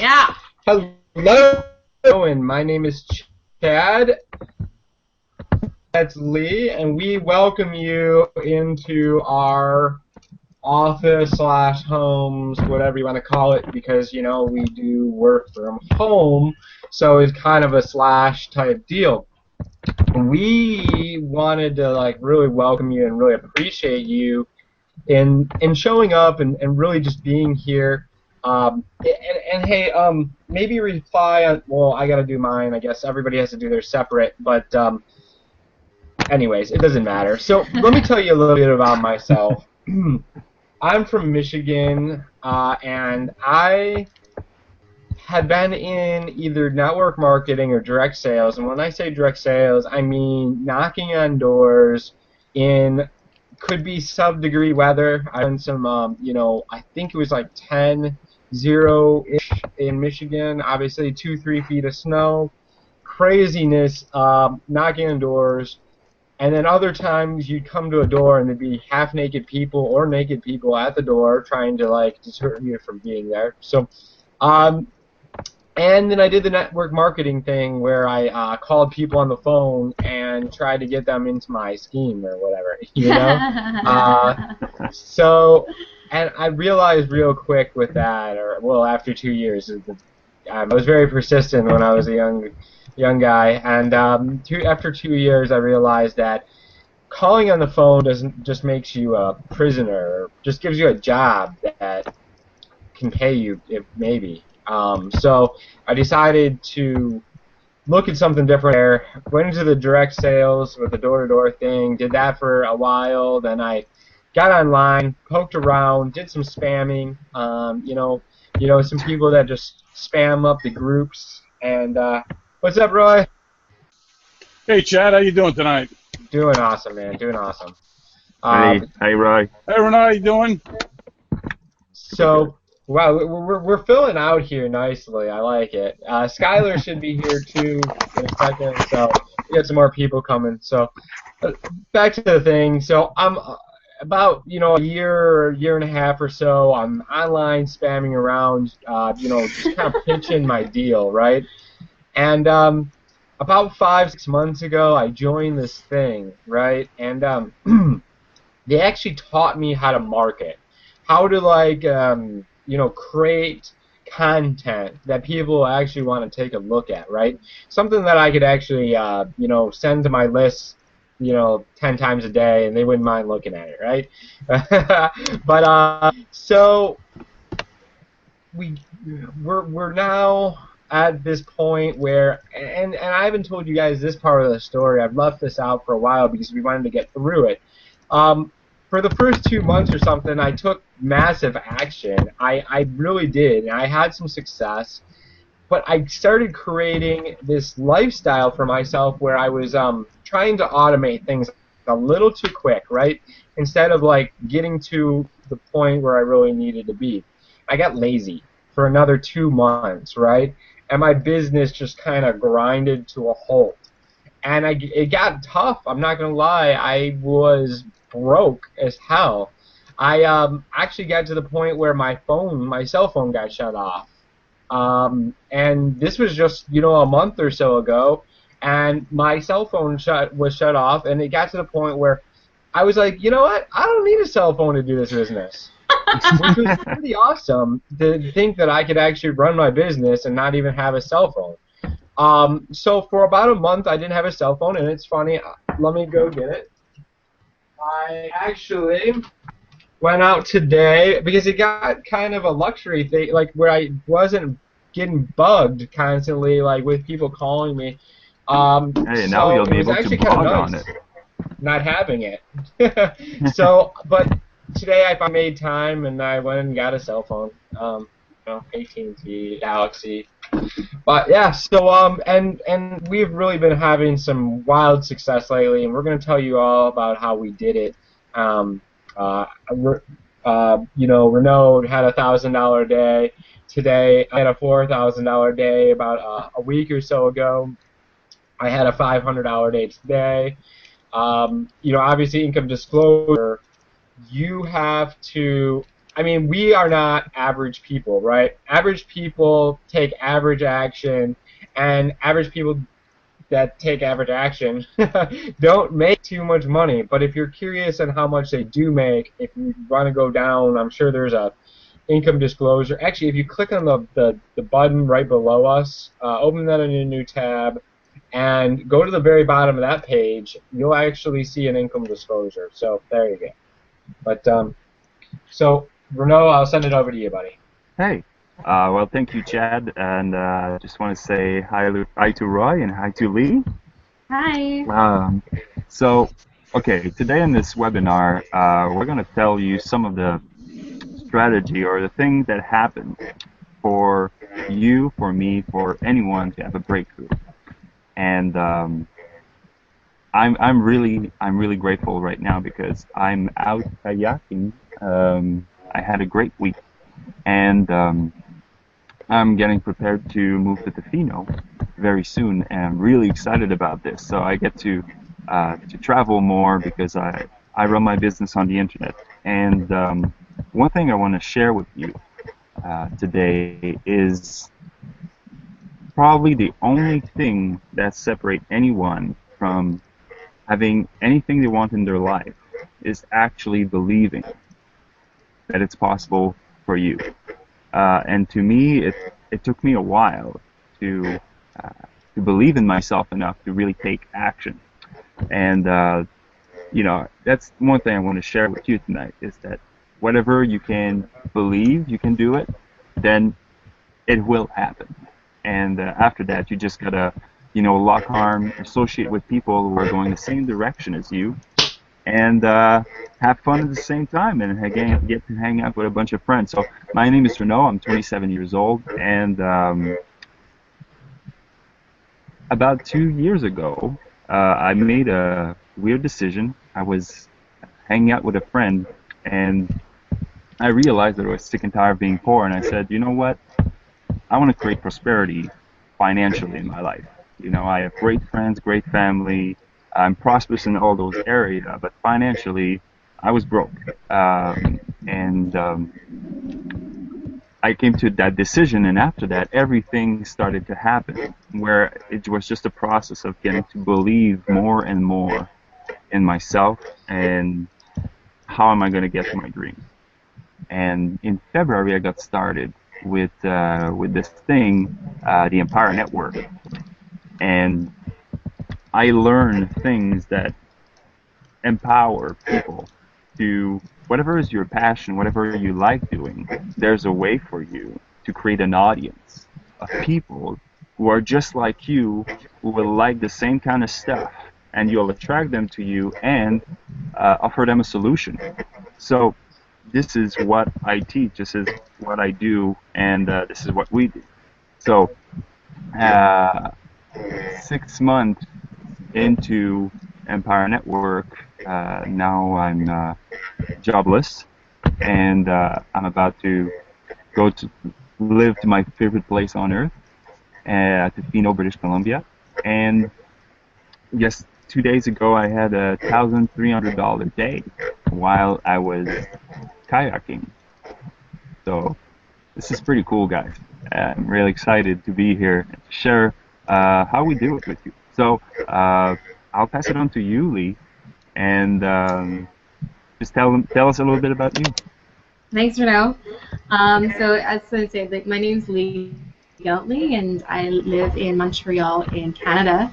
Yeah. Hello, and my name is Chad. That's Lee, and we welcome you into our office slash homes, whatever you want to call it, because we do work from home, so it's kind of a slash type deal. We wanted to really welcome you and really appreciate you in showing up and really just being here. And hey, maybe reply on, well, I gotta do mine. I guess everybody has to do their separate, but anyways, it doesn't matter. So let me tell you a little bit about myself. I'm from Michigan, and I had been in either network marketing or direct sales. And when I say direct sales, I mean knocking on doors in could be sub-degree weather. I've done some, I think it was like 10, 0-ish in Michigan. Obviously, 2, 3 feet of snow. Craziness, knocking on doors. And then other times you'd come to a door and there'd be half-naked people or naked people at the door trying to, deter you from being there. So, and then I did the network marketing thing where I called people on the phone and tried to get them into my scheme or whatever, and I realized real quick with that, after 2 years, I was very persistent when I was a young guy, and after 2 years, I realized that calling on the phone doesn't just makes you a prisoner, just gives you a job that can pay you, if maybe. So I decided to look at something different there. Went into the direct sales with the door-to-door thing, did that for a while, then I got online, poked around, did some spamming, some people that just spam up the groups, and what's up, Roy? Hey, Chad, how you doing tonight? Doing awesome, man, doing awesome. Hey, Roy. Hey, Renee, how you doing? So, wow, we're filling out here nicely. I like it. Skylar should be here too in a second, so we got some more people coming. So, back to the thing. So I'm about a year and a half or so. I'm online spamming around, just kind of pitching my deal, right? And about 5-6 months ago, I joined this thing, right? And they actually taught me how to market, how to create content that people actually want to take a look at, right? Something that I could actually, send to my list, 10 times a day, and they wouldn't mind looking at it, right? But so we're now at this point where, and I haven't told you guys this part of the story. I've left this out for a while because we wanted to get through it. For the first 2 months or something, I took massive action. I really did, and I had some success. But I started creating this lifestyle for myself where I was trying to automate things a little too quick, right? Instead of getting to the point where I really needed to be. I got lazy for another 2 months, right? And my business just kind of grinded to a halt. And it got tough. I'm not gonna lie. I was broke as hell. I actually got to the point where my cell phone got shut off. And this was just a month or so ago, and my cell phone was shut off, and it got to the point where I was like, you know what? I don't need a cell phone to do this business. Which was pretty awesome to think that I could actually run my business and not even have a cell phone. So for about a month, I didn't have a cell phone, and it's funny. Let me go get it. I actually went out today because it got kind of a luxury thing, where I wasn't getting bugged constantly, with people calling me. Hey, now you'll be able to blog on it. Not having it. So, but today I made time and I went and got a cell phone. AT&T, Galaxy. But yeah, so and we've really been having some wild success lately, and we're going to tell you all about how we did it. Renaud had a $1,000 day today. I had a $4,000 day about a week or so ago. I had a $500 day today. Obviously income disclosure. You have to I mean, we are not average people, right? Average people take average action, and average people that take average action don't make too much money. But if you're curious on how much they do make, if you want to go down, I'm sure there's a income disclosure. Actually, if you click on the button right below us, open that in a new tab, and go to the very bottom of that page, you'll actually see an income disclosure. So there you go. But so Renaud, I'll send it over to you, buddy. Hey. Well, thank you, Chad, and I just want to say hi to Roy and hi to Lee. Hi. So, okay, today in this webinar, we're going to tell you some of the strategy or the things that happen for you, for me, for anyone to have a breakthrough. And I'm really grateful right now because I'm out kayaking. I had a great week, and I'm getting prepared to move to Tofino very soon, and I'm really excited about this. So I get to travel more because I run my business on the internet. And one thing I want to share with you today is probably the only thing that separates anyone from having anything they want in their life is actually believing that it's possible for you. And to me, it took me a while to believe in myself enough to really take action. And you know, that's one thing I want to share with you tonight, is that whatever you can believe you can do it, then it will happen. And after that, you just gotta, you know, lock arm, associate with people who are going the same direction as you, and have fun at the same time, and again, get to hang out with a bunch of friends. So my name is Renaud. I'm 27 years old, and about 2 years ago, I made a weird decision. I was hanging out with a friend, and I realized that I was sick and tired of being poor, and I said, you know what? I want to create prosperity financially in my life. You know, I have great friends, great family. I'm prosperous in all those areas, but financially, I was broke. And I came to that decision, and after that, everything started to happen, where it was just a process of getting to believe more and more in myself and how am I going to get to my dream. And in February, I got started with this thing, the Empire Network, and I learned things that empower people to whatever is your passion, whatever you like doing. There's a way for you to create an audience of people who are just like you, who will like the same kind of stuff, and you'll attract them to you and offer them a solution. So this is what I teach, this is what I do, and this is what we do. So 6 months into Empire Network, now I'm jobless, and I'm about to go to live to my favorite place on earth, Tofino, British Columbia. And just 2 days ago, I had a $1,300 day while I was kayaking. So this is pretty cool, guys. I'm really excited to be here and to share how we do it with you. So I'll pass it on to you, Lee, and just tell us a little bit about you. Thanks, Renaud. So as I said, like, my name's Lee Geltley, and I live in Montreal in Canada.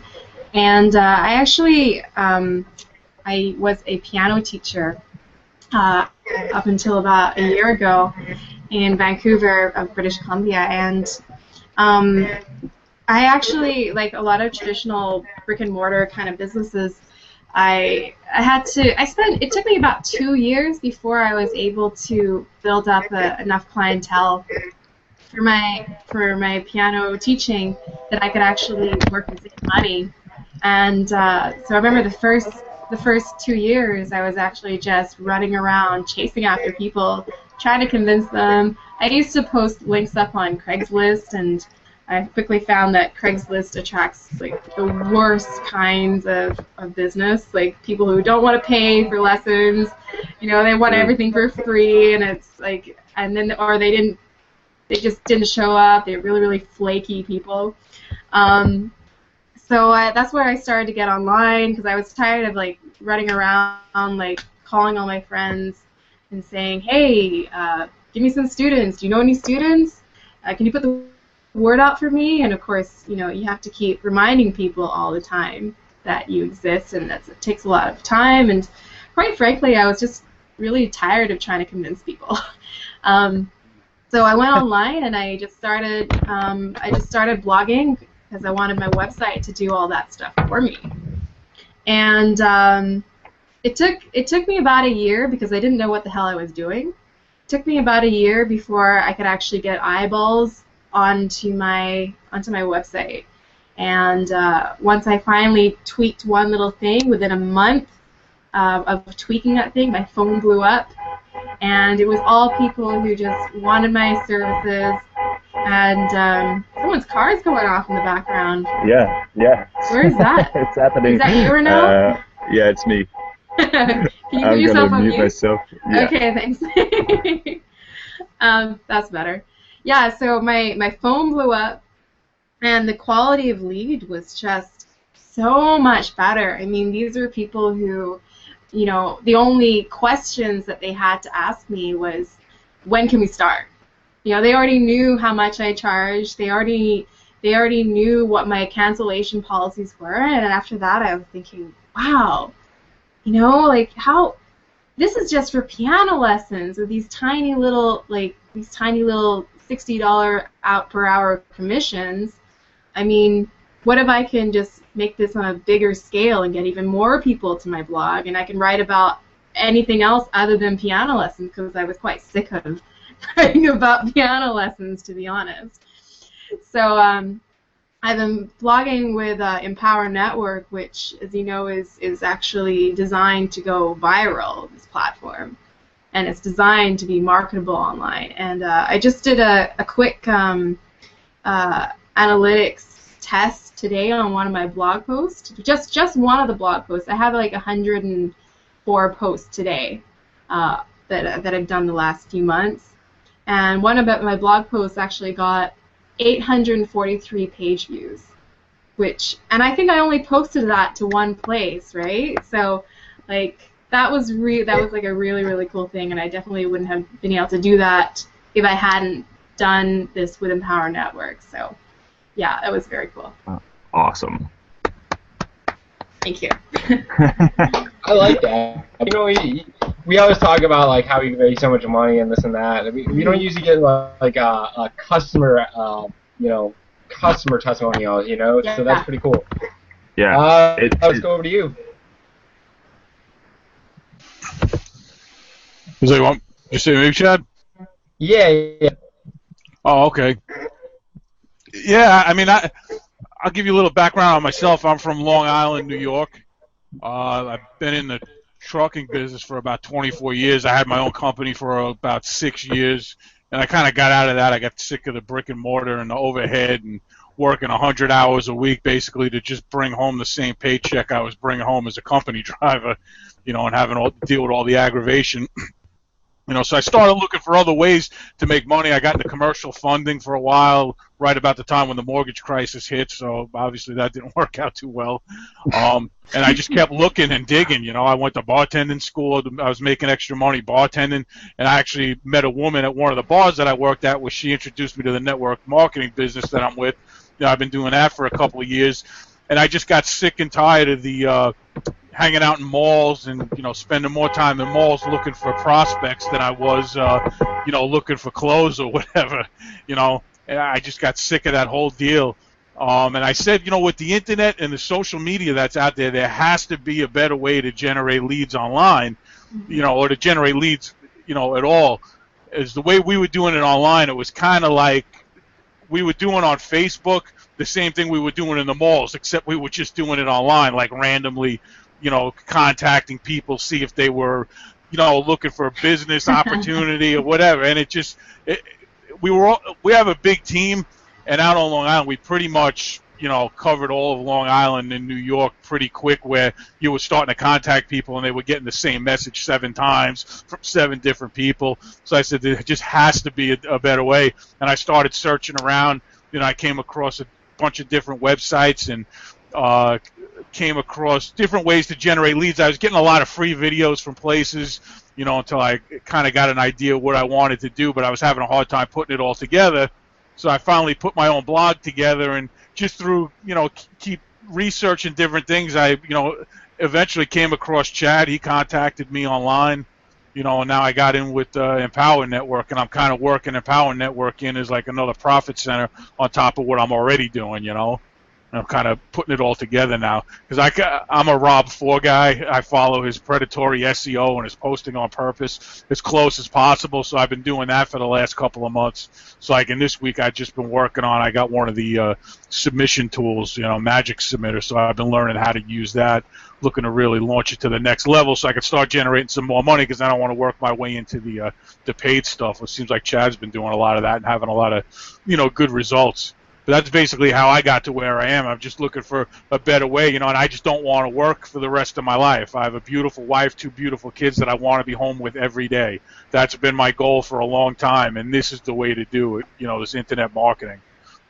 And I actually I was a piano teacher up until about a year ago in Vancouver of British Columbia, and I actually, like a lot of traditional brick and mortar kind of businesses, it took me about 2 years before I was able to build up enough clientele for my piano teaching that I could actually work and save money. And so I remember the first 2 years I was actually just running around chasing after people, trying to convince them. I used to post links up on Craigslist and I quickly found that Craigslist attracts like the worst kinds of business, like people who don't want to pay for lessons, you know, they want everything for free, and it's like, and then, or they just didn't show up. They're really, really flaky people. So that's where I started to get online, because I was tired of like running around, like calling all my friends and saying, hey, give me some students. Do you know any students? Can you put the word out for me? And of course, you know, you have to keep reminding people all the time that you exist, and it takes a lot of time. And quite frankly, I was just really tired of trying to convince people. So I went online and I just started blogging because I wanted my website to do all that stuff for me. And it took me about a year, because I didn't know what the hell I was doing. It took me about a year before I could actually get eyeballs onto my website. And once I finally tweaked one little thing, within a month of tweaking that thing, my phone blew up. And it was all people who just wanted my services. And someone's car is going off in the background. Yeah. Where is that? It's happening. Is that you or no? Yeah, it's me. Can you I'm put yourself gonna on mute mute? myself. Yeah. Okay, thanks. That's better. Yeah, so my phone blew up, and the quality of lead was just so much better. I mean, these were people who, you know, the only questions that they had to ask me was, when can we start? You know, they already knew how much I charged. They already knew what my cancellation policies were, and after that I was thinking, wow, you know, like, how this is just for piano lessons with these tiny little $60 out per hour commissions. I mean, what if I can just make this on a bigger scale and get even more people to my blog, and I can write about anything else other than piano lessons, because I was quite sick of writing about piano lessons, to be honest. So I've been blogging with Empower Network, which, as you know, is actually designed to go viral, this platform. And it's designed to be marketable online. And I just did a quick analytics test today on one of my blog posts. Just one of the blog posts. I have like 104 posts today that I've done the last few months. And one of my blog posts actually got 843 page views, and I think I only posted that to one place, right? So, like, that was like a really, really cool thing, and I definitely wouldn't have been able to do that if I hadn't done this with Empower Network. So, yeah, that was very cool. Awesome. Thank you. I like that. You know, we always talk about like how we can make so much money and this and that. We don't usually get like a customer, customer testimonials. You know, Yeah. So that's pretty cool. Yeah. Let's go over to you. So you want you say me, Chad? Yeah. Oh, okay. Yeah, I mean, I'll give you a little background on myself. I'm from Long Island, New York. I've been in the trucking business for about 24 years. I had my own company for about 6 years, and I kind of got out of that. I got sick of the brick and mortar and the overhead and working 100 hours a week basically to just bring home the same paycheck I was bringing home as a company driver, you know, and having to deal with all the aggravation. You know, so I started looking for other ways to make money. I got into commercial funding for a while, right about the time when the mortgage crisis hit. So obviously that didn't work out too well. And I just kept looking and digging. You know, I went to bartending school. I was making extra money bartending, and I actually met a woman at one of the bars that I worked at, where she introduced me to the network marketing business that I'm with. You know, I've been doing that for a couple of years, and I just got sick and tired of the hanging out in malls and, you know, spending more time in malls looking for prospects than I was, you know, looking for clothes or whatever, you know. And I just got sick of that whole deal. And I said, you know, with the internet and the social media that's out there, there has to be a better way to generate leads online, you know, or to generate leads, you know, at all. As the way we were doing it online, it was kind of like we were doing on Facebook the same thing we were doing in the malls, except we were just doing it online, like randomly, you know, contacting people, see if they were, you know, looking for a business opportunity or whatever. And it just, we have a big team, And out on Long Island, we pretty much, covered all of Long Island and New York pretty quick, where you were starting to contact people and they were getting the same message 7 times from 7 different people. So I said, there just has to be a better way. And I started searching around. I came across a bunch of different websites and came across different ways to generate leads. I was getting a lot of free videos from places, until I kind of got an idea of what I wanted to do, but I was having a hard time putting it all together. So I finally put my own blog together, and just through, keep researching different things, I, eventually came across Chad. He contacted me online, and now I got in with Empower Network, and I'm kind of working Empower Network in as like another profit center on top of what I'm already doing, And I'm kind of putting it all together now, because I'm a Rob 4 guy. I follow his predatory SEO and his posting on purpose as close as possible. So I've been doing that for the last couple of months. So like in this week, I've just been working on. I got one of the submission tools, Magic Submitter. So I've been learning how to use that, looking to really launch it to the next level, so I can start generating some more money. Because I don't want to work my way into the paid stuff. It seems like Chad's been doing a lot of that and having a lot of good results. But that's basically how I got to where I am. I'm just looking for a better way, and I just don't want to work for the rest of my life. I have a beautiful wife, 2 beautiful kids that I want to be home with every day. That's been my goal for a long time, and this is the way to do it, this internet marketing.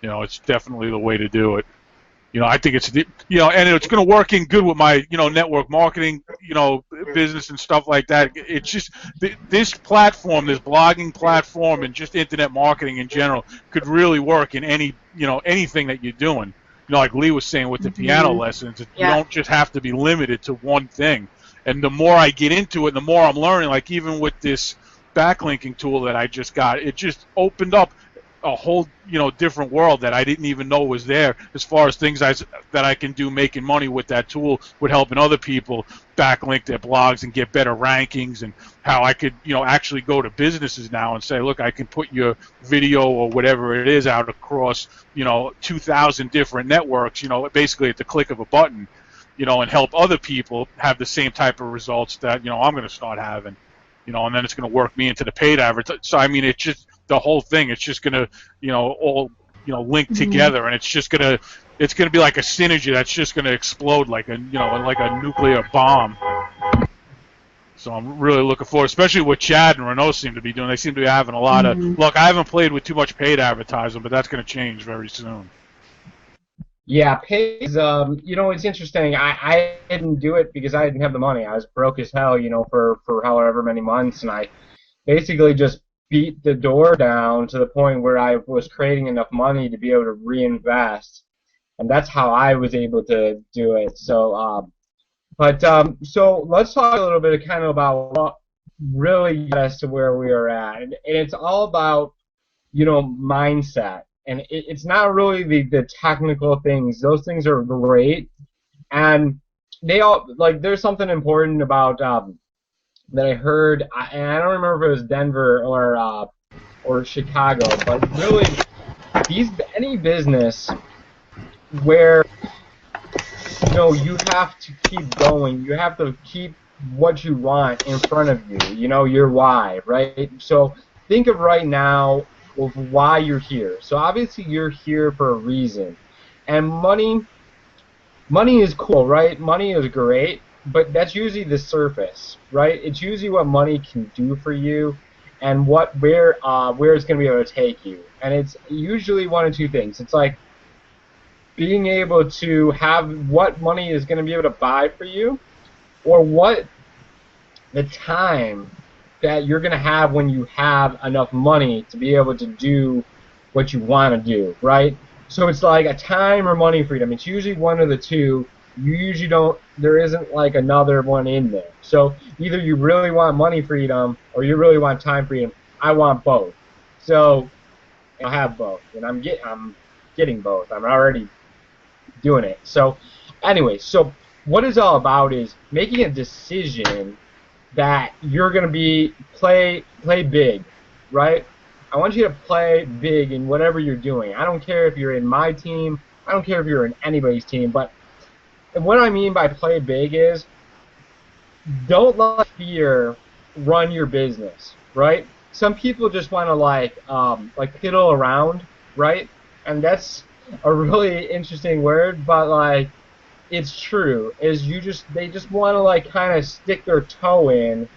It's definitely the way to do it. I think it's, and it's going to work in good with my, network marketing, business and stuff like that. It's just this platform, this blogging platform, and just internet marketing in general could really work in any, anything that you're doing. Like Lee was saying with the piano lessons, you don't just have to be limited to one thing. And the more I get into it, the more I'm learning. Like even with this backlinking tool that I just got, it just opened up a whole different world that I didn't even know was there, as far as things that I can do making money with that tool, with helping other people backlink their blogs and get better rankings, and how I could actually go to businesses now and say, look, I can put your video or whatever it is out across 2,000 different networks, basically at the click of a button, and help other people have the same type of results that I'm going to start having, and then it's going to work me into the paid advertising. So I mean, it's just the whole thing. It's just going to, all, link together, and it's going to be like a synergy that's just going to explode like a, like a nuclear bomb. So I'm really looking forward, especially what Chad and Renault seem to be doing. They seem to be having a lot of look. I haven't played with too much paid advertising, but that's going to change very soon. Yeah, paid is, it's interesting. I didn't do it because I didn't have the money. I was broke as hell, for however many months, and I basically just beat the door down to the point where I was creating enough money to be able to reinvest, and that's how I was able to do it. So, so let's talk a little bit kind of about what really got us to where we are at, and it's all about mindset, and it's not really the technical things. Those things are great, and they all there's something important about that I heard, and I don't remember if it was Denver or Chicago, but really, any business where you have to keep going, you have to keep what you want in front of you, your why, right? So think of right now of why you're here. So obviously you're here for a reason, and money is cool, right? Money is great. But that's usually the surface, right? It's usually what money can do for you, and where it's going to be able to take you. And it's usually one of two things. It's like being able to have what money is going to be able to buy for you, or what the time that you're going to have when you have enough money to be able to do what you want to do, right? So it's like a time or money freedom. It's usually one of the two. You usually don't, there isn't like another one in there. So either you really want money freedom or you really want time freedom. I want both. So I have both, and I'm getting both. I'm already doing it. So anyway, so what it's all about is making a decision that you're going to play big, right? I want you to play big in whatever you're doing. I don't care if you're in my team. I don't care if you're in anybody's team, but what I mean by play big is don't let fear run your business, right? Some people just want to like piddle around, right? and that's a really interesting word, but like it's true. Is they just want to like kind of stick their toe in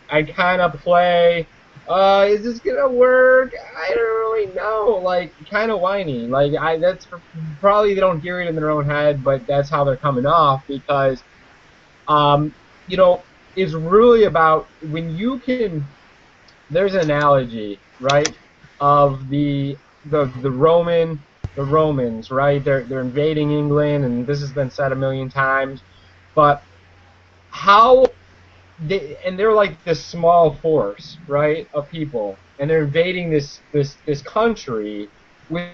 and kind of play. Is this gonna work? I don't really know. Like kind of whiny. Like that's probably they don't hear it in their own head, but that's how they're coming off because um, you know, it's really about when you can. There's an analogy, right, of the Romans, right? They're invading England, and this has been said a million times, but how they're like this small force, right, of people, and they're invading this country with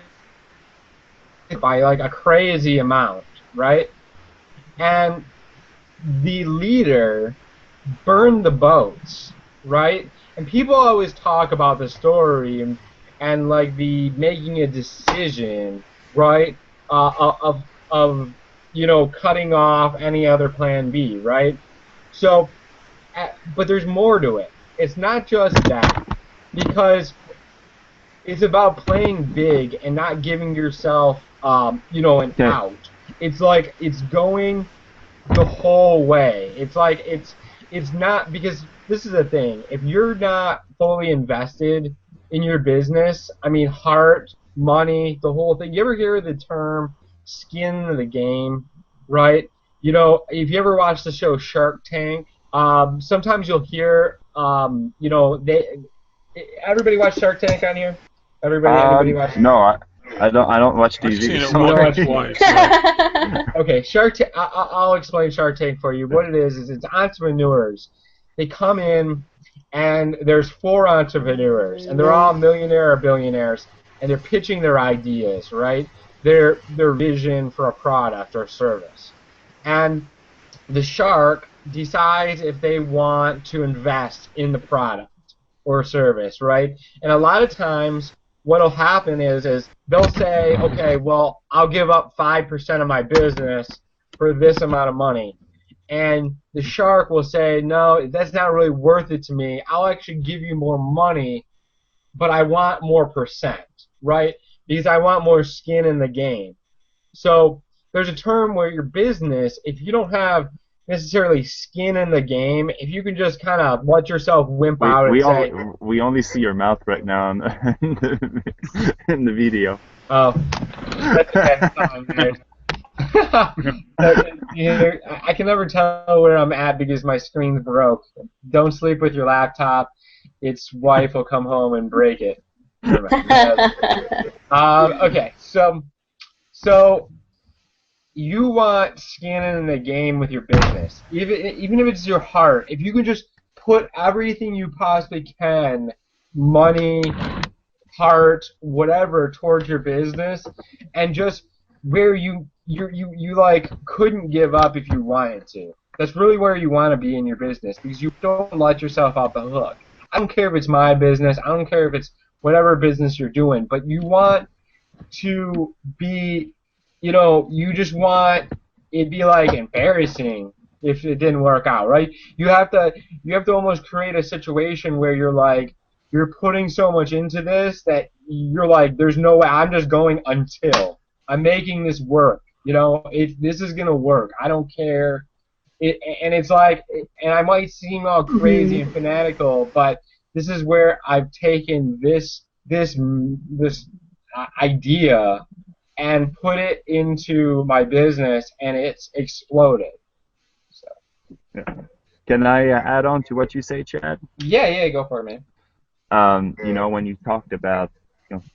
by like a crazy amount, right? And the leader burned the boats, right? And people always talk about the story and like the making a decision, right? Of cutting off any other plan B, right? So, but there's more to it. It's not just that because it's about playing big and not giving yourself, an out. It's like it's going the whole way. It's like it's not because this is the thing. If you're not fully invested in your business, I mean heart, money, the whole thing. You ever hear the term skin of the game, right? You know, if you ever watch the show Shark Tank, sometimes you'll hear everybody watch Shark Tank on here? Anybody watch? No, I don't watch I've TV. seen it so- once, twice. Okay, Shark Tank. I'll explain Shark Tank for you. What it is it's entrepreneurs. They come in, and there's 4 entrepreneurs, and they're all millionaire or billionaires, and they're pitching their ideas, right? Their vision for a product or service, and the shark decides if they want to invest in the product or service, right? And a lot of times what'll happen is they'll say, okay, well, I'll give up 5% of my business for this amount of money. And the shark will say, no, that's not really worth it to me. I'll actually give you more money, but I want more percent, right? Because I want more skin in the game. So there's a term where your business, if you don't have necessarily skin in the game, if you can just kind of let yourself wimp out and say... we only see your mouth right now in the video. Oh, that's okay. I can never tell where I'm at because my screen's broke. Don't sleep with your laptop. Its wife will come home and break it. Okay, so you want skin in the game with your business, even if it's your heart. If you can just put everything you possibly can, money, heart, whatever, towards your business, and just where you like couldn't give up if you wanted to. That's really where you want to be in your business because you don't let yourself off the hook. I don't care if it's my business. I don't care if it's whatever business you're doing, but you want to be, you just want it be like embarrassing if it didn't work out, right? You have to almost create a situation where you're putting so much into this that you're like, there's no way. I'm just going until I'm making this work. This is gonna work. I don't care. And it's like, and I might seem all crazy and fanatical, but this is where I've taken this idea and put it into my business, and it's exploded. So. Yeah. Can I add on to what you say, Chad? Yeah, go for it, man. When you talked about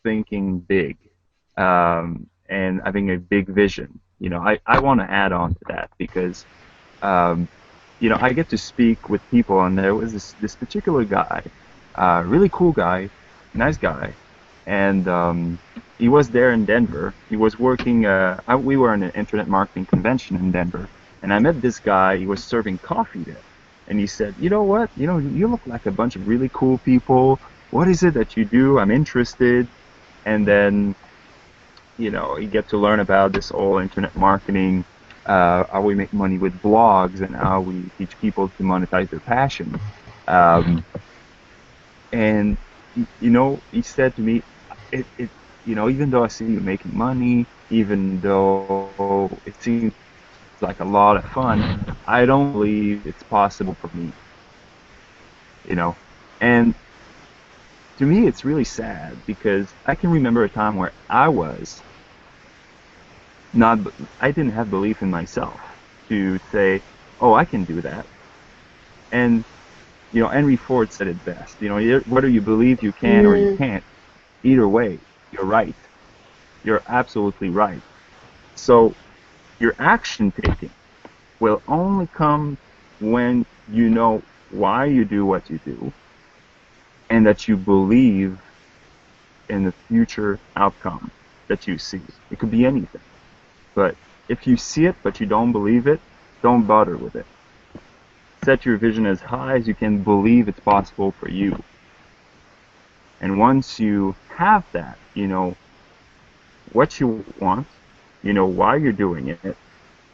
thinking big and having a big vision, I want to add on to that because I get to speak with people, and there was this particular guy, really cool guy, nice guy, and he was there in Denver. He was working. We were in an internet marketing convention in Denver, and I met this guy. He was serving coffee there, and he said, "You know what? You look like a bunch of really cool people. What is it that you do? I'm interested." And then, you get to learn about this whole internet marketing, how we make money with blogs, and how we teach people to monetize their passion. And he said to me, even though I see you making money, even though it seems like a lot of fun, I don't believe it's possible for me, And to me, it's really sad because I can remember a time where I didn't have belief in myself to say, oh, I can do that. And, Henry Ford said it best, whether you believe you can or you can't, either way, you're right. You're absolutely right. So your action taking will only come when you know why you do what you do and that you believe in the future outcome that you see. It could be anything. But if you see it but you don't believe it, don't bother with it. Set your vision as high as you can believe it's possible for you. And once you have that, what you want, why you're doing it,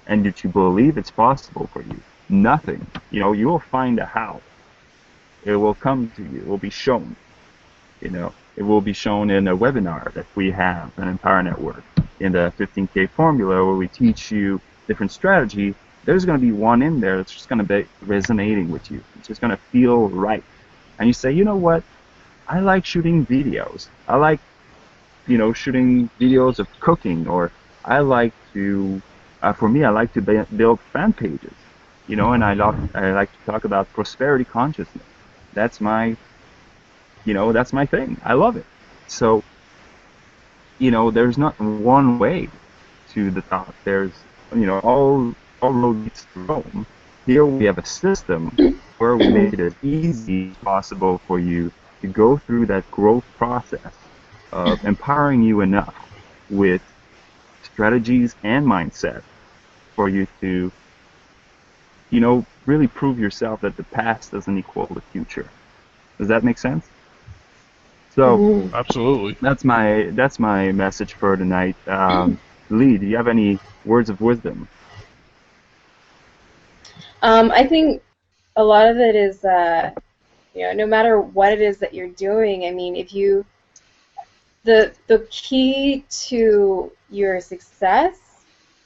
and that you believe it's possible for you, nothing, you will find a how. It will come to you. It will be shown. It will be shown in a webinar that we have on Empower Network, in the 15K formula where we teach you different strategy. There's going to be one in there that's just going to be resonating with you. It's just going to feel right. And you say, you know what? I like shooting videos. I like, shooting videos of cooking, or I like to, for me, I like to build fan pages, and I like to talk about prosperity consciousness. That's my thing. I love it. So, there's not one way to the top. There's, all road leads to Rome. Here we have a system where we made it as easy as possible for you to go through that growth process of empowering you enough with strategies and mindset for you to, really prove yourself that the past doesn't equal the future. Does that make sense? So, absolutely. That's my message for tonight. Lee, do you have any words of wisdom? I think a lot of it is, no matter what it is that you're doing, I mean, the key to your success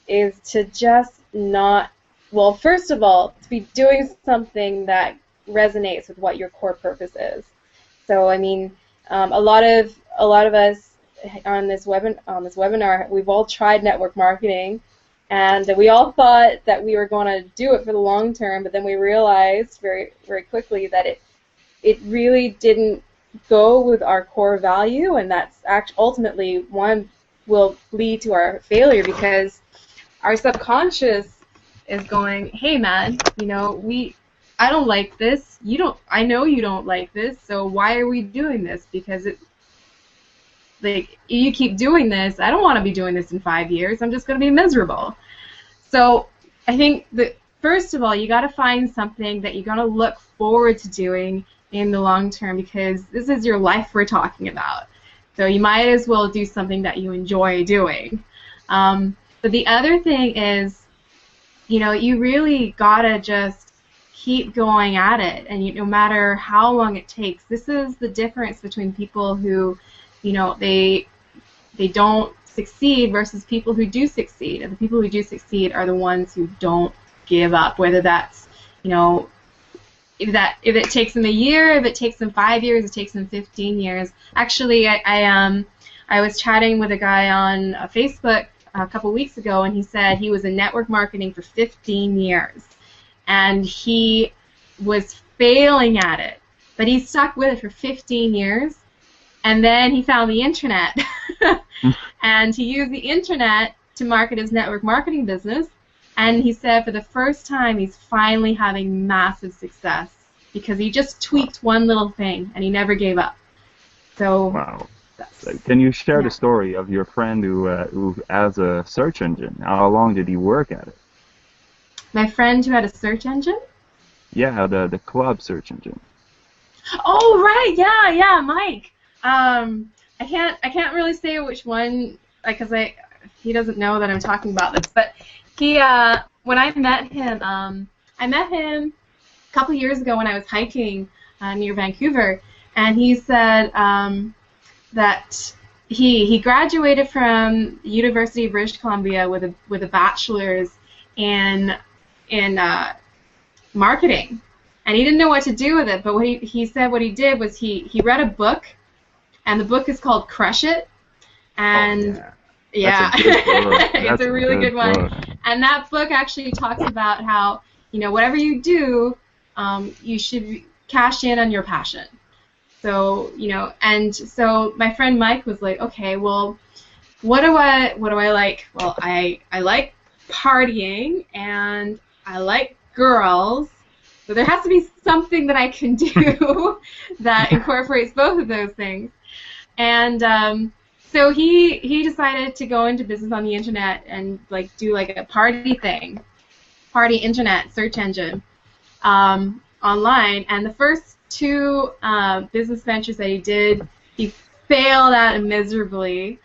is to just not, well, first of all, to be doing something that resonates with what your core purpose is. So, I mean, a lot of us on this webinar, we've all tried network marketing, and we all thought that we were going to do it for the long term, but then we realized very, very quickly that it really didn't go with our core value, and that's ultimately one will lead to our failure, because our subconscious is going, hey man, I don't like this. I know you don't like this, so why are we doing this? Because you keep doing this, I don't want to be doing this in 5 years. I'm just going to be miserable. So I think that first of all, you got to find something that you're going to look forward to doing in the long term, because this is your life we're talking about. So you might as well do something that you enjoy doing. But the other thing is, you really got to just keep going at it, and no matter how long it takes. This is the difference between people who, they don't succeed versus people who do succeed. And the people who do succeed are the ones who don't give up, whether that's, if it takes them a year, if it takes them 5 years, it takes them 15 years. Actually, I was chatting with a guy on Facebook a couple weeks ago, and he said he was in network marketing for 15 years, and he was failing at it, but he stuck with it for 15 years, and then he found the internet, and he used the internet to market his network marketing business, and he said for the first time he's finally having massive success because he just tweaked one little thing and he never gave up. So wow. Can you share the story of your friend who has a search engine? How long did he work at it? My friend who had a search engine? Yeah, the club search engine. Oh right, yeah, Mike. I can't really say which one because he doesn't know that I'm talking about this. But he when I met him a couple years ago when I was hiking near Vancouver, and he said that he graduated from University of British Columbia with a bachelor's in marketing, and he didn't know what to do with it. But he said what he did was he read a book, and the book is called Crush It, and yeah, it's a really good one. And that book actually talks about how, whatever you do, you should cash in on your passion. So, and so my friend Mike was like, okay, well, what do I like? Well, I like partying and I like girls. So there has to be something that I can do that incorporates both of those things. And so he decided to go into business on the internet and do a party internet search engine online. And the first two business ventures that he did, he failed at miserably.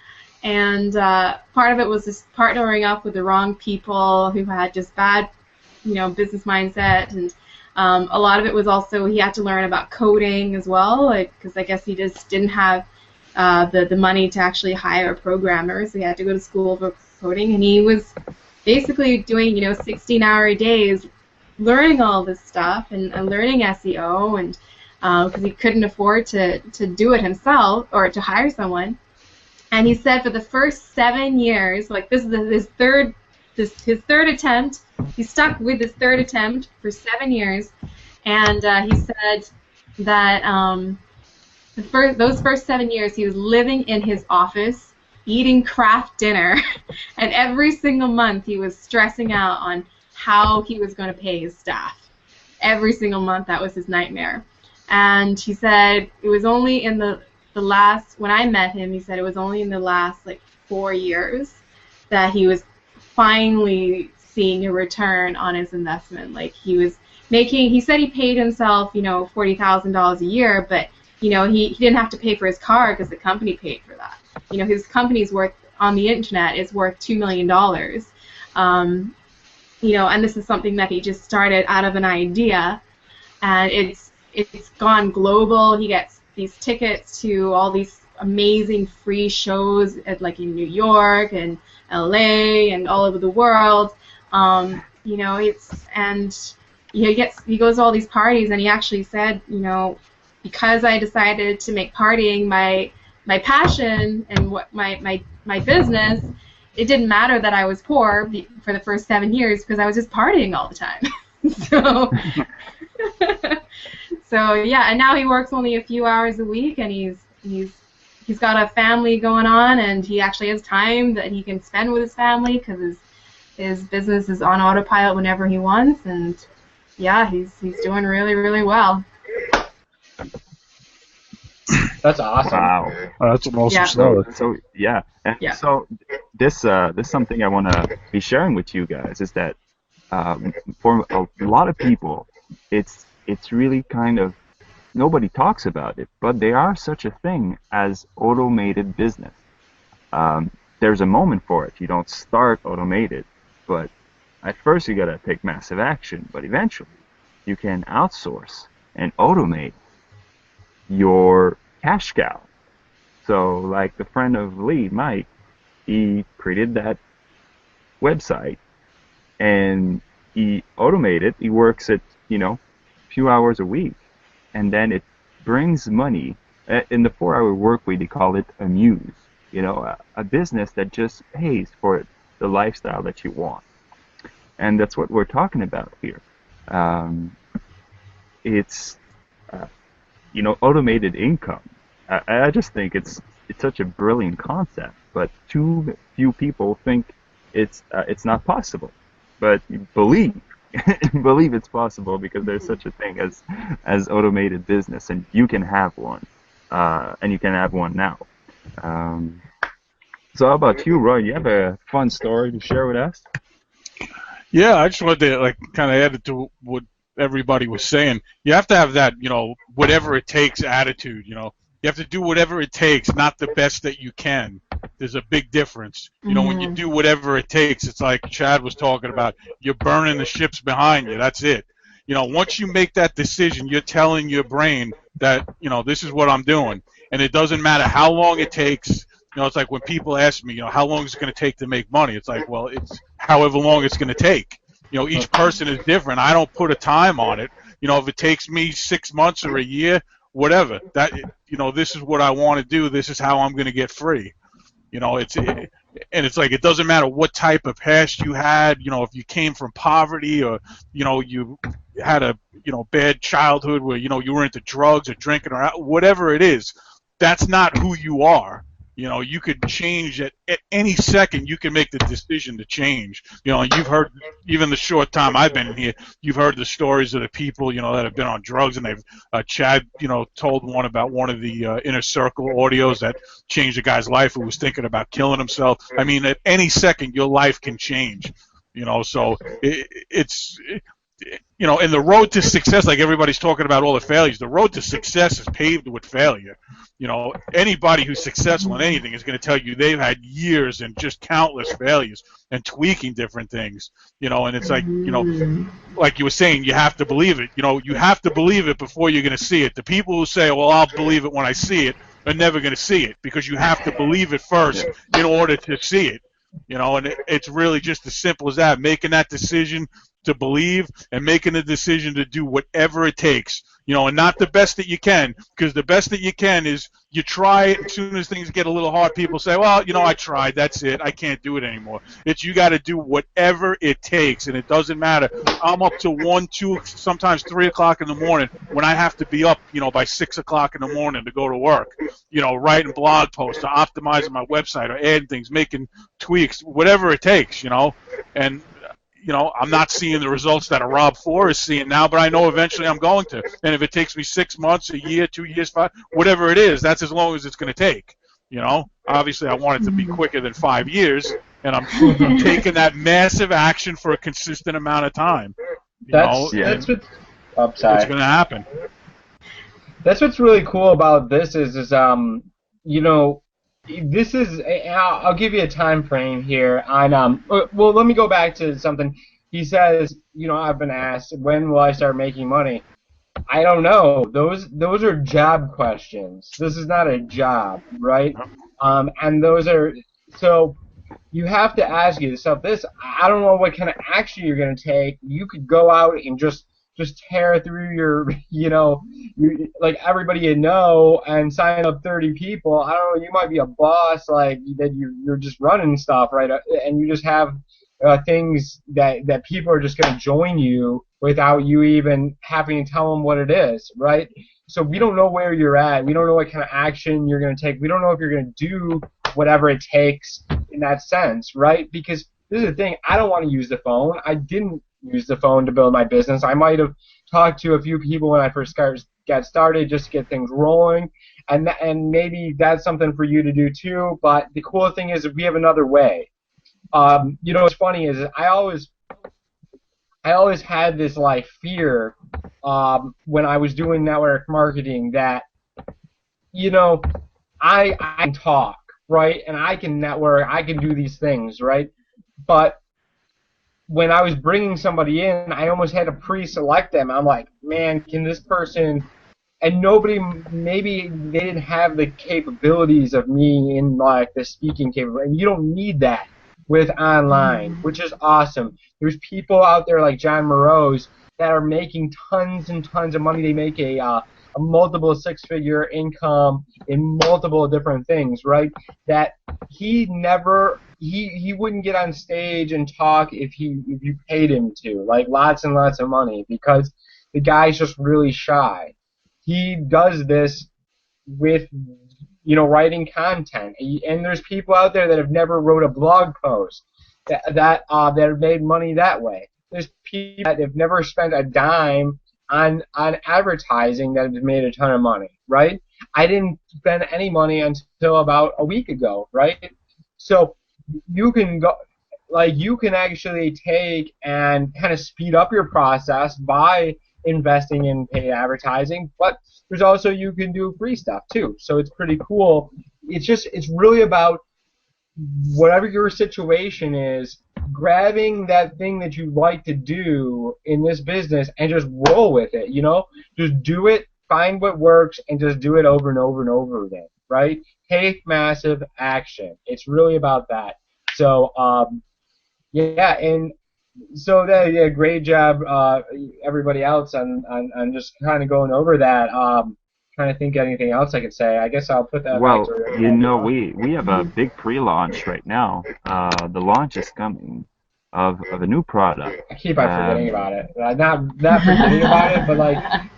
And part of it was just partnering up with the wrong people who had just bad, business mindset, and a lot of it was also he had to learn about coding as well, because I guess he just didn't have the money to actually hire programmers. So he had to go to school for coding, and he was basically doing 16-hour days learning all this stuff and learning SEO, and because he couldn't afford to do it himself or to hire someone. And he said for the first 7 years, this is his third attempt. He stuck with his third attempt for 7 years, and he said that those first 7 years he was living in his office, eating craft dinner, and every single month he was stressing out on how he was going to pay his staff. Every single month, that was his nightmare. And he said it was only in the last, when I met him, he said it was only in the last 4 years that he was finally seeing a return on his investment. He was making, he said he paid himself, $40,000 a year, but he didn't have to pay for his car because the company paid for that. His company's worth on the internet is worth $2 million. And this is something that he just started out of an idea, and it's gone global. He gets these tickets to all these amazing free shows at in New York and LA and all over the world. He goes to all these parties, and he actually said, because I decided to make partying my passion and what my business, it didn't matter that I was poor for the first 7 years because I was just partying all the time. So yeah, and now he works only a few hours a week, and he's got a family going on, and he actually has time that he can spend with his family because his business is on autopilot whenever he wants, and yeah, he's doing really, really well. That's awesome. Wow. That's an awesome story. So yeah, and so this something I want to be sharing with you guys is that for a lot of people, it's really kind of nobody talks about it, but there are such a thing as automated business. There's a moment for it. You don't start automated, but at first you gotta take massive action. But eventually, you can outsource and automate your cash cow. So, like the friend of Lee, Mike, he created that website and he automated. He works at a few hours a week, and then it brings money. In the 4-hour work week, they call it a muse. A business that just pays for the lifestyle that you want, and that's what we're talking about here. It's automated income. I just think it's such a brilliant concept, but too few people think it's not possible. But believe it's possible, because there's such a thing as automated business, and you can have one, and you can have one now. So how about you, Roy? You have a fun story to share with us? Yeah, I just wanted to kind of add it to what everybody was saying. You have to have that, whatever it takes attitude. You have to do whatever it takes, not the best that you can. There's a big difference. When you do whatever it takes, it's like Chad was talking about. You're burning the ships behind you. That's it. Once you make that decision, you're telling your brain that, this is what I'm doing. And it doesn't matter how long it takes. You know, it's like when people ask me, you know, how long is it going to take to make money? It's like, well, it's however long it's going to take. You know, each person is different. I don't put a time on it. You know, if it takes me 6 months or a year, whatever. That, you know, this is what I want to do. This is how I'm going to get free. You know, and it's like it doesn't matter what type of past you had. You know, if you came from poverty or you know you had a bad childhood where you were into drugs or drinking or whatever it is, that's not who you are. You know, you could change at any second. You can make the decision to change. You know, and you've heard, even the short time I've been here, you've heard the stories of the people, that have been on drugs, and they've, Chad, told one about one of the Inner Circle audios that changed a guy's life who was thinking about killing himself. I mean, at any second, your life can change. So it's and the road to success, like everybody's talking about all the failures, the road to success is paved with failure. Anybody who's successful in anything is going to tell you they've had years and just countless failures and tweaking different things, and it's like, like you were saying, you have to believe it. You have to believe it before you're going to see it. The people who say, well, I'll believe it when I see it, are never going to see it, because you have to believe it first in order to see it. And it's really just as simple as that, making that decision to believe and making the decision to do whatever it takes, and not the best that you can, because the best that you can is you try it. As soon as things get a little hard, people say, well, I tried, that's it, I can't do it anymore. It's you got to do whatever it takes, and it doesn't matter. I'm up to 1, 2, sometimes 3 o'clock in the morning when I have to be up, by 6 o'clock in the morning to go to work, writing blog posts or optimizing my website or adding things, making tweaks, whatever it takes, and I'm not seeing the results that a Rob 4 is seeing now, but I know eventually I'm going to. And if it takes me 6 months, a year, 2 years, 5, whatever it is, that's as long as it's going to take. Obviously I want it to be quicker than 5 years, and I'm taking that massive action for a consistent amount of time. That's what's I'm sorry. What's going to happen. That's what's really cool about this is this is, I'll give you a time frame here on, well, let me go back to something. He says, I've been asked, when will I start making money? I don't know. Those are job questions. This is not a job, right? And those are, so you have to ask yourself this. I don't know what kind of action you're going to take. You could go out and just tear through your, like everybody and sign up 30 people. I don't know, you might be a boss, like that you're just running stuff, right? And you just have things that people are just going to join you without you even having to tell them what it is, right? So we don't know where you're at. We don't know what kind of action you're going to take. We don't know if you're going to do whatever it takes in that sense, right? Because this is the thing. I don't want to use the phone. I didn't use the phone to build my business. I might have talked to a few people when I first got started just to get things rolling, and maybe that's something for you to do too. But the cool thing is that we have another way. What's funny is I always had this like fear when I was doing network marketing that I can talk, right, and I can network, I can do these things, right, but when I was bringing somebody in, I almost had to pre-select them. I'm like, man, can this person, and maybe they didn't have the capabilities of me in like the speaking capability. And you don't need that with online, which is awesome. There's people out there like John Moreau's that are making tons and tons of money. They make a multiple six-figure income in multiple different things, right? That he wouldn't get on stage and talk if you paid him to, like lots and lots of money, because the guy's just really shy. He does this with writing content, and there's people out there that have never wrote a blog post that have made money that way. There's people that have never spent a dime on advertising that have made a ton of money, right? I didn't spend any money until about a week ago, right? So you can actually take and kind of speed up your process by investing in paid advertising, but there's also, you can do free stuff too. So it's pretty cool. It's really about whatever your situation is, grabbing that thing that you like to do in this business and just roll with it, just do it, find what works, and just do it over and over and over again, right? Take massive action. It's really about that. So, yeah, and so that, yeah, great job, everybody else, on just kind of going over that. Trying to think of anything else I could say. I guess I'll put that back Well, to you know, we have a big pre-launch right now. The launch is coming of a new product. I keep on forgetting about it. Not forgetting about it,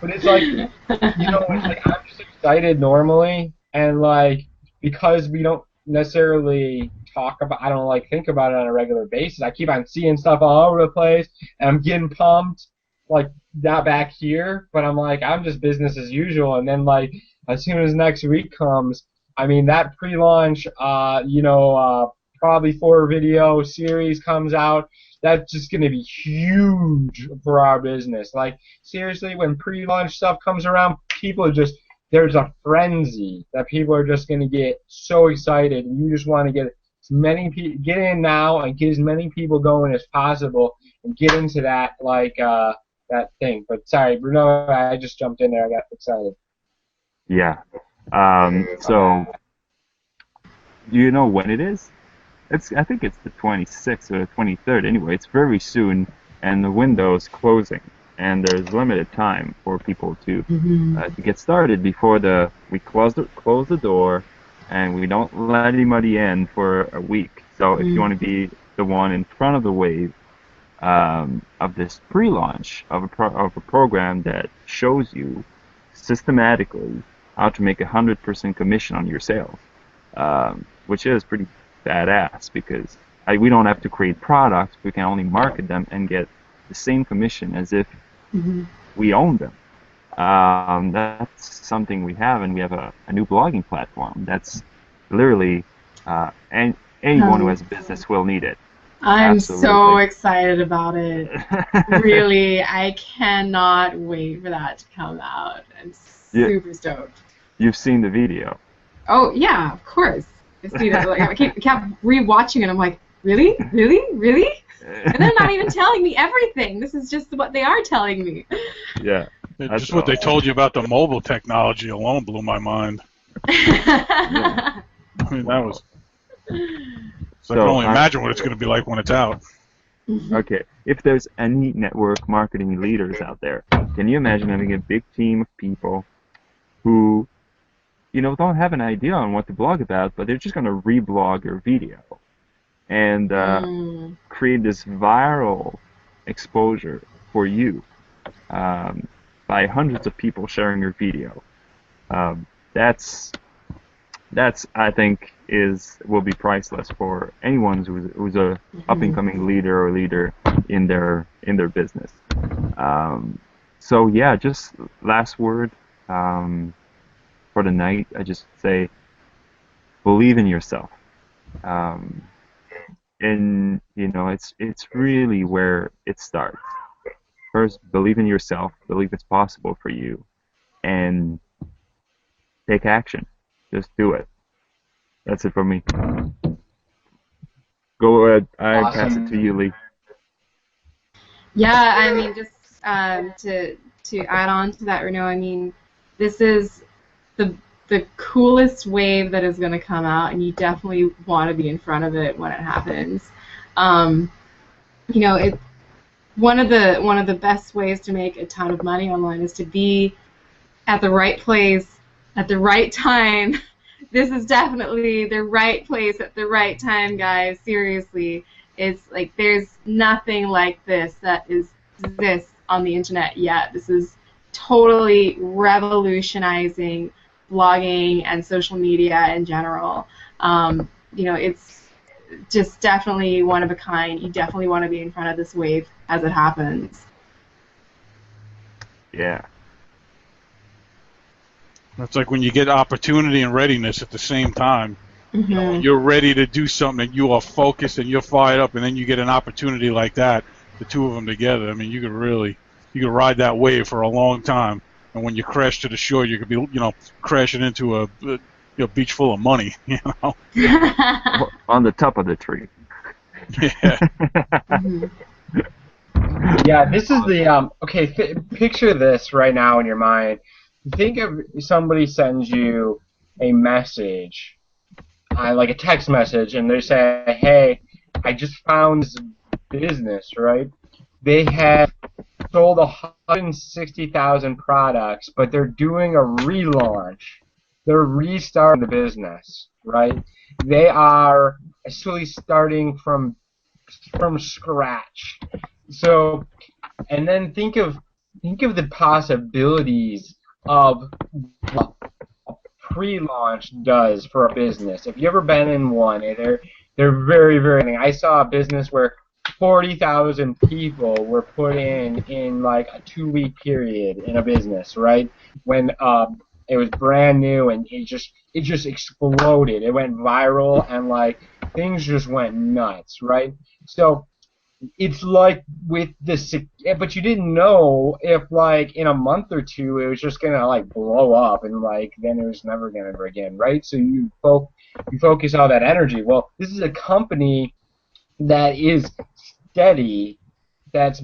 but it's like, it's like I'm just excited normally, and like because we don't necessarily talk about, I don't like think about it on a regular basis. I keep on seeing stuff all over the place, and I'm getting pumped, like not back here, but I'm like I'm just business as usual, and then like as soon as next week comes, I mean that pre-launch, probably 4-video series comes out. That's just going to be huge for our business. Like, seriously, when pre-launch stuff comes around, there's a frenzy that people are just going to get so excited, and you just want to get as many people, get in now and get as many people going as possible and get into that, that thing. But sorry, Bruno, I just jumped in there. I got excited. Yeah. So, do you know when it is? I think it's the 26th or the 23rd. Anyway, it's very soon, and the window is closing, and there's limited time for people to get started before we close the door, and we don't let anybody in for a week. So if you want to be the one in front of the wave of this pre-launch of a program that shows you systematically how to make 100% commission on your sales, which is pretty badass, because we don't have to create products. We can only market them and get the same commission as if we own them. That's something we have, and we have a new blogging platform that's literally anyone who has a business will need it. I'm Absolutely. so excited about it. Really, I cannot wait for that to come out. I'm super stoked. You've seen the video. Oh yeah, of course. I see that. Like, I kept rewatching it. I'm like, really? And they're not even telling me everything. This is just what they are telling me. Yeah. Just what they told you about the mobile technology alone blew my mind. I mean, that was. So I can only imagine what it's going to be like when it's out. Okay. If there's any network marketing leaders out there, can you imagine having a big team of people who, don't have an idea on what to blog about, but they're just going to reblog your video and create this viral exposure for you by hundreds of people sharing your video. That's I think will be priceless for anyone who's a up and coming leader in their business. So yeah, just last word for the night. I just say, believe in yourself. And it's really where it starts. First, believe in yourself, believe it's possible for you, and take action. Just do it. That's it for me. Go ahead. I pass it to you, Lee. Yeah, I mean, just to add on to that, Renaud, I mean, this is the coolest wave that is going to come out, and you definitely want to be in front of it when it happens. It's one of the best ways to make a ton of money online is to be at the right place at the right time. This is definitely the right place at the right time, guys. Seriously, it's like there's nothing like this that exists on the internet yet. This is totally revolutionizing blogging and social media in general. It's just definitely one of a kind. You definitely want to be in front of this wave as it happens. Yeah. It's like when you get opportunity and readiness at the same time. You're ready to do something, and you are focused and you're fired up, and then you get an opportunity like that, the two of them together. I mean, you could ride that wave for a long time, and when you crash to the shore, you could be, crashing into a beach full of money, On the top of the tree. Yeah. Yeah, this is the picture this right now in your mind. Think of somebody sends you a message, like a text message, and they say, hey, I just found this business, right? They have sold 160,000 products, but they're doing a relaunch. They're restarting the business, right? They are actually starting from scratch. So, and then think of the possibilities of what a pre-launch does for a business. If you ever been in one, they're very, very. I saw a business where 40,000 people were put in like a 2-week period in a business, right? When it was brand new and it just exploded. It went viral and like things just went nuts, right? So it's like with the, but you didn't know if like in a month or two it was just gonna like blow up and like then it was never gonna ever again, right? So you focus all that energy. Well, this is a company that is steady, that's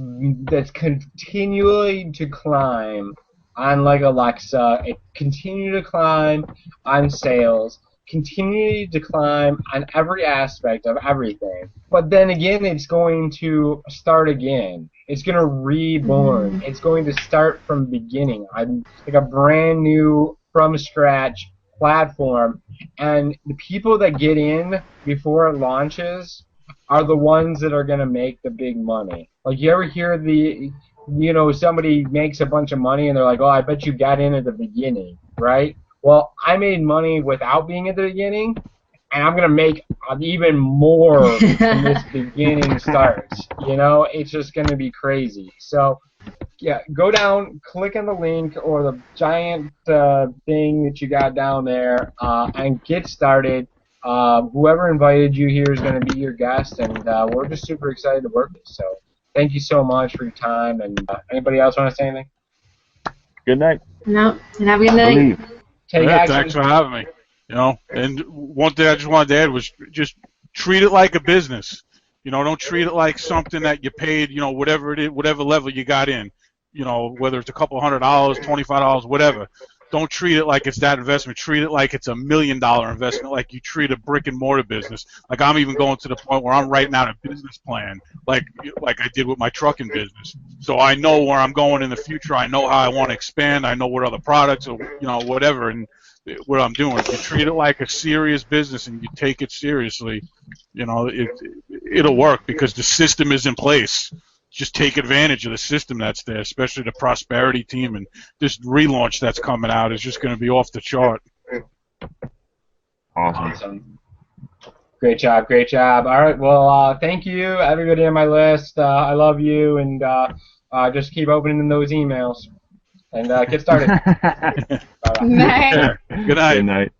continually to climb on like Alexa, it continue to climb on sales, continue to climb on every aspect of everything. But then again, it's going to start again. It's going to reborn. It's going to start from the beginning. I'm like a brand new from scratch platform, and the people that get in before it launches are the ones that are going to make the big money. Like, you ever hear somebody makes a bunch of money and they're like, oh, I bet you got in at the beginning, right? Well, I made money without being at the beginning, and I'm going to make even more when this beginning starts. It's just going to be crazy. So, yeah, go down, click on the link or the giant thing that you got down there, and get started. Whoever invited you here is going to be your guest, and we're just super excited to work with you. So thank you so much for your time. And anybody else want to say anything? Good night. No, and have a good night. Take action. Thanks for having me. And one thing I just wanted to add was just treat it like a business. Don't treat it like something that you paid, whatever it is, whatever level you got in. Whether it's a couple $100, $25, whatever. Don't treat it like it's that investment. Treat it like it's $1 million investment, like you treat a brick and mortar business. Like I'm even going to the point where I'm writing out a business plan, like I did with my trucking business. So I know where I'm going in the future. I know how I want to expand. I know what other products or whatever and what I'm doing. If you treat it like a serious business and you take it seriously, it'll work because the system is in place. Just take advantage of the system that's there, especially the prosperity team, and this relaunch that's coming out is just going to be off the chart. Awesome. Great job. All right, well, thank you, everybody on my list. I love you, and just keep opening those emails, and get started. Bye-bye. Night. Good night. Good night.